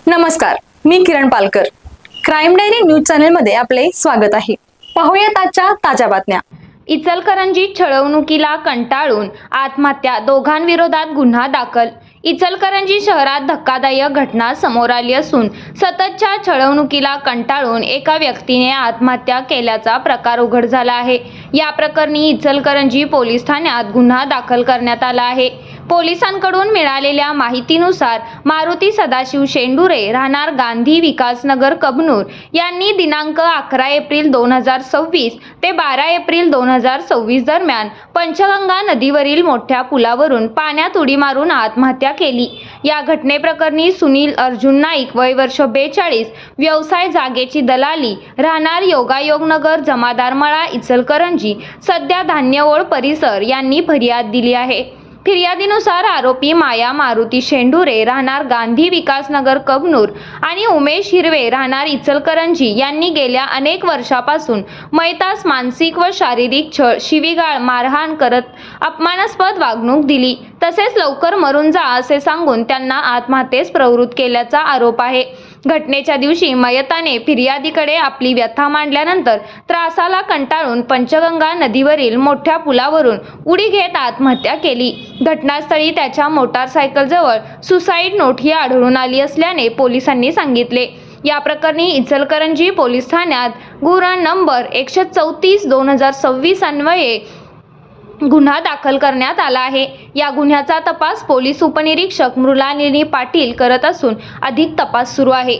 नमस्कार, मी किरण Palkar. Crime diary news चॅनलमध्ये आपले स्वागत आहे. पाहूयात आजच्या ताज्या बातम्या. इचलकरंजीत छळवणुकीला कंटाळून आत्महत्या, दोघांविरोधात गुन्हा दाखल. इचलकरंजी शहरात धक्कादायक घटना समोर आली असून सततच्या छळवणुकीला कंटाळून एका व्यक्तीने आत्महत्या केल्याचा प्रकार उघड झाला आहे. या प्रकरणी इचलकरंजी पोलीस ठाण्यात गुन्हा दाखल करण्यात आला आहे. पोलिसांकडून मिळालेल्या माहितीनुसार मारुती सदाशिव शेंडुरे राहणार गांधी विकासनगर कबनूर यांनी दिनांक 11 एप्रिल 2026 ते 12 एप्रिल 2026 दरम्यान पंचगंगा नदीवरील मोठ्या पुलावरून पाण्यात उडी मारून आत्महत्या केली. या घटनेप्रकरणी सुनील अर्जुन नाईक वय वर्ष 42, व्यवसाय जागेची दलाली, राहणार योगायोगनगर जमादारमळा इचलकरंजी, सध्या धान्यओळ परिसर यांनी फरियाद दिली आहे. फिर्यादीनुसार आरोपी माया मारुती शेंडुरे राहणार गांधी विकासनगर कबनूर आणि उमेश हिरवे राहणार इचलकरंजी यांनी गेल्या अनेक वर्षापासून मैतास मानसिक व शारीरिक छळ, शिवीगाळ, मारहाण करत अपमानास्पद वागणूक दिली. तसेच लवकर मरून जा असे सांगून त्यांना आत्महत्येस प्रवृत्त केल्याचा आरोप आहे. घटनेच्या दिवशी मयताने फिर्यादीकडे आपली व्यथा मांडल्यानंतर त्रासाला कंटाळून पंचगंगा नदीवरील मोठ्या पुलावरून उडी घेत आत्महत्या केली. घटनास्थळी त्याच्या मोटारसायकलजवळ सुसाईड नोटही आढळून आली असल्याने पोलिसांनी सांगितले. या प्रकरणी इचलकरंजी पोलीस ठाण्यात गुन्हा नंबर 134/2026 अन्वये गुन्हा दाखल करण्यात आला आहे. या गुन्ह्याचा तपास पोलीस उपनिरीक्षक मृणालिनी पाटील करत असून अधिक तपास सुरू आहे.